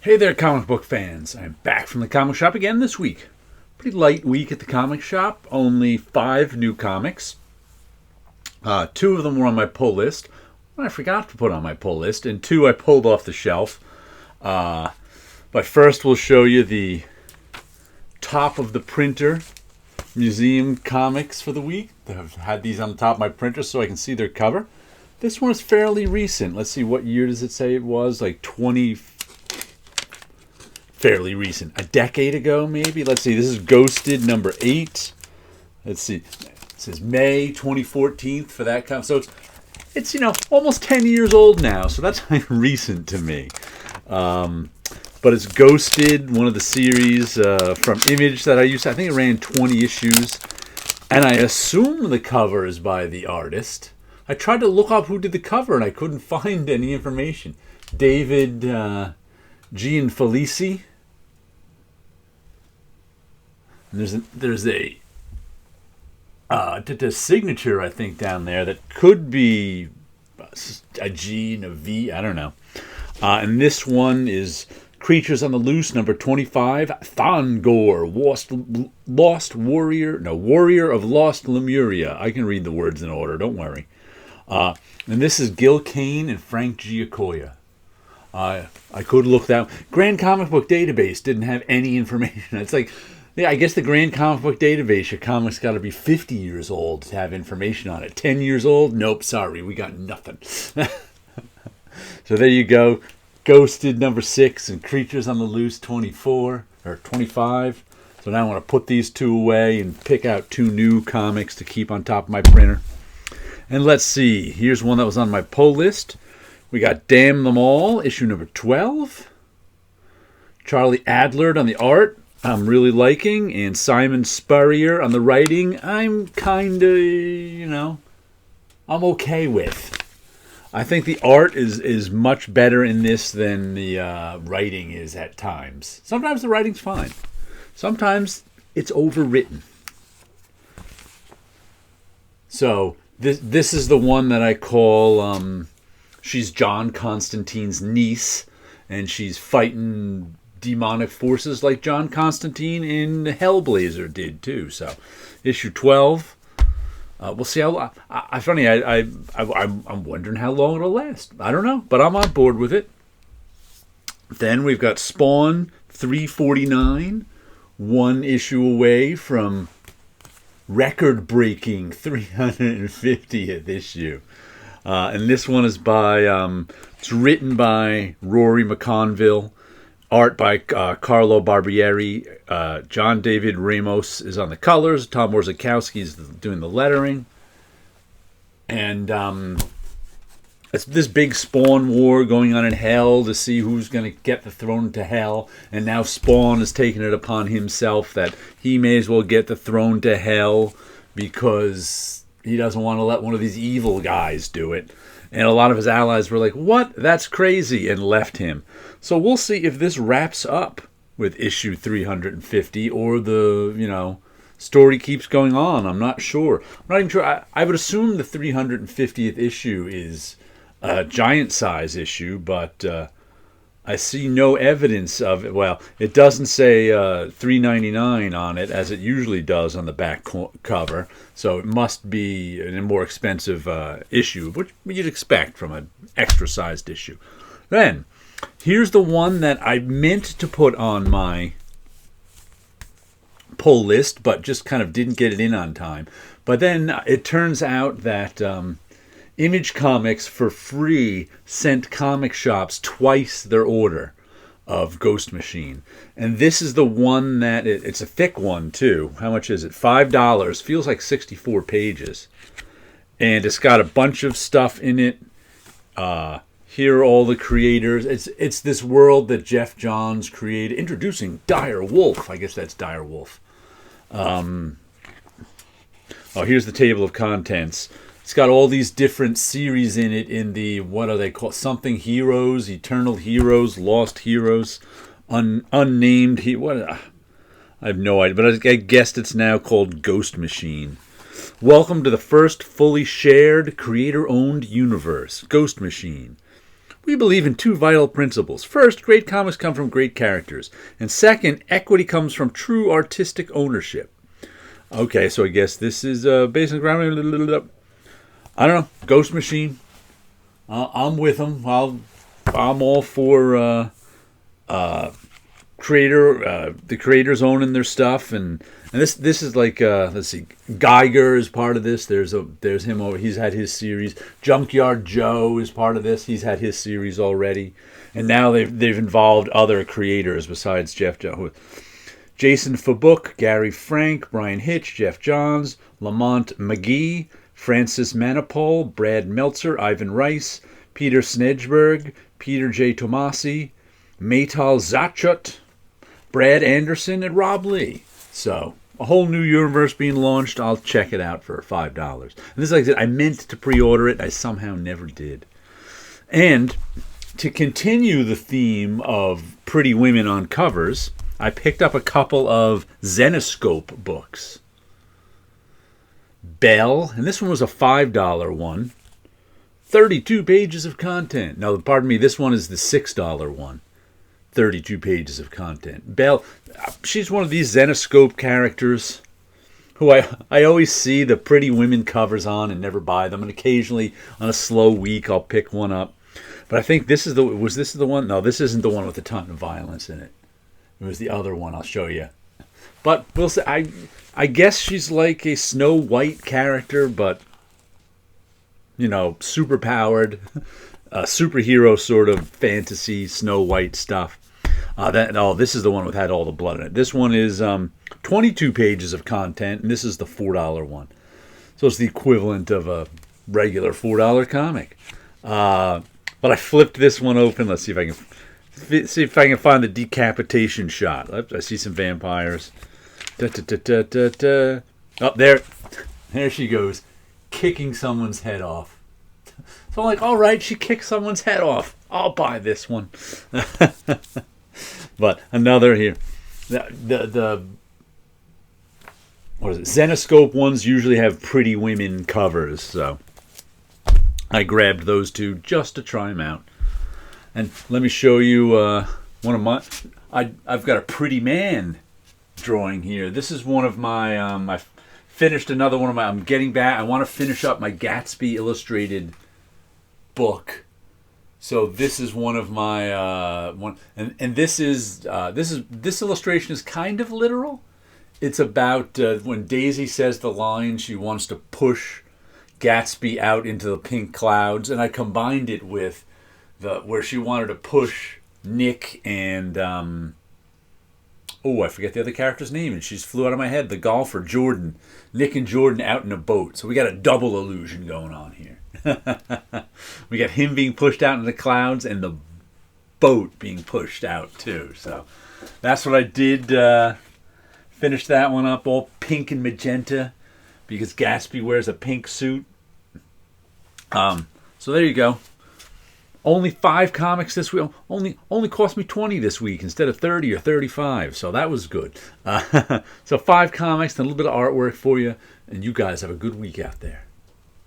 Hey there, comic book fans. I'm back from the comic shop again this week. Pretty light week at the comic shop. Only 5 new comics. 2 of them were on my pull list. One I forgot to put on my pull list, and 2 I pulled off the shelf. But first we'll show you the top of the printer museum comics for the week. I've had these on the top of my printer so I can see their cover. This one is fairly recent. Let's see, what year does it say it was? Like 20... Fairly recent. A decade ago, maybe? Let's see. This is Ghosted number 8. Let's see. It says May 2014 for that kind. So it's almost 10 years old now. So that's kind of recent to me. But it's Ghosted, one of the series from Image that I used. I think it ran 20 issues. And I assume the cover is by the artist. I tried to look up who did the cover, and I couldn't find any information. David Gianfelici. And there's a signature, I think, down there that could be a G and a V. I don't know. And this one is Creatures on the Loose, number 25. Thangor, Lost Warrior. No, Warrior of Lost Lemuria. I can read the words in order. Don't worry. And this is Gil Kane and Frank Giacoia. I could look that. Grand Comic Book Database didn't have any information. It's like, yeah, I guess the Grand Comic Book Database, your comic's got to be 50 years old to have information on it. 10 years old? Nope, sorry, we got nothing. So there you go. Ghosted number 6 and Creatures on the Loose 24 or 25. So now I want to put these 2 away and pick out 2 new comics to keep on top of my printer. And let's see. Here's one that was on my pull list. We got Damn Them All, issue number 12. Charlie Adlard on the art, I'm really liking. And Simon Spurrier on the writing, I'm kind of, I'm okay with. I think the art is much better in this than the writing is at times. Sometimes the writing's fine. Sometimes it's overwritten. So this is the one that I call... She's John Constantine's niece, and she's fighting demonic forces like John Constantine in Hellblazer did too. So, issue 12. We'll see how. I'm wondering how long it'll last. I don't know, but I'm on board with it. Then we've got Spawn 349, 1 issue away from record-breaking 350th issue. And this one is it's written by Rory McConville, art by Carlo Barbieri, John David Ramos is on the colors, Tom Warzakowski is doing the lettering, and it's this big Spawn war going on in hell to see who's going to get the throne to hell, and now Spawn has taken it upon himself that he may as well get the throne to hell because... he doesn't want to let one of these evil guys do it. And a lot of his allies were like, what? That's crazy, and left him. So we'll see if this wraps up with issue 350 or the, story keeps going on. I'm not sure. I'm not even sure. I would assume the 350th issue is a giant size issue, but I see no evidence of it. Well, it doesn't say $3.99 on it, as it usually does on the back cover. So it must be a more expensive issue, which you'd expect from an extra-sized issue. Then, here's the one that I meant to put on my pull list, but just kind of didn't get it in on time. But then it turns out that... Image Comics for free sent comic shops twice their order of Ghost Machine. And this is the one that... it's a thick one, too. How much is it? $5. Feels like 64 pages. And it's got a bunch of stuff in it. Here are all the creators. It's this world that Jeff Johns created. Introducing Dire Wolf. I guess that's Dire Wolf. Here's the table of contents. It's got all these different series in it in the, what are they called? Something Heroes, Eternal Heroes, Lost Heroes, Unnamed. I have no idea, but I guessed it's now called Ghost Machine. Welcome to the first fully shared, creator-owned universe, Ghost Machine. We believe in two vital principles. First, great comics come from great characters. And second, equity comes from true artistic ownership. Okay, so I guess this is based on ground. I don't know. Ghost Machine. I'm with them. I'm all for the creators owning their stuff, and this is like let's see, Geiger is part of this. There's him over. He's had his series. Junkyard Joe is part of this. He's had his series already, and now they've involved other creators besides Jeff Jones. Jason Fabuk, Gary Frank, Brian Hitch, Jeff Johns, Lamont McGee, Francis Manipul, Brad Meltzer, Ivan Rice, Peter Snedberg, Peter J. Tomasi, Maytal Zachut, Brad Anderson, and Rob Lee. So, a whole new universe being launched. I'll check it out for $5. And this is like I said, I meant to pre-order it. I somehow never did. And to continue the theme of pretty women on covers, I picked up a couple of Zenoscope books. Belle, and this one was a $5 one. 32 pages of content. Now, pardon me, this one is the $6 one. 32 pages of content. Belle, she's one of these Zenoscope characters who I always see the pretty women covers on and never buy them. And occasionally, on a slow week, I'll pick one up. But I think this is was this the one? No, this isn't the one with a ton of violence in it. It was the other one. I'll show you. But we'll say, I guess she's like a Snow White character, but, you know, super powered, superhero sort of fantasy Snow White stuff. This is the one with had all the blood in it. This one is 22 pages of content, and this is the $4 one. So it's the equivalent of a regular $4 comic. But I flipped this one open. Let's see if I can find the decapitation shot. I see some vampires. Oh, there she goes, kicking someone's head off. So I'm like, all right, she kicked someone's head off. I'll buy this one. But another here, the what is it? Zenoscope ones usually have pretty women covers, so I grabbed those two just to try them out. And let me show you one of my. I've got a pretty man drawing here. This is one of my. I finished another one of my. I'm getting back. I want to finish up my Gatsby illustrated book. So this is one of my one, and this illustration is kind of literal. It's about when Daisy says the line, she wants to push Gatsby out into the pink clouds, and I combined it with where she wanted to push Nick and I forget the other character's name, and she flew out of my head. The golfer Jordan, Nick and Jordan out in a boat. So we got a double illusion going on here. We got him being pushed out in the clouds and the boat being pushed out too. So that's what I did. Finished that one up all pink and magenta because Gatsby wears a pink suit. So there you go. Only 5 comics this week. Only cost me $20 this week instead of $30 or $35. So that was good. So 5 comics and a little bit of artwork for you. And you guys have a good week out there.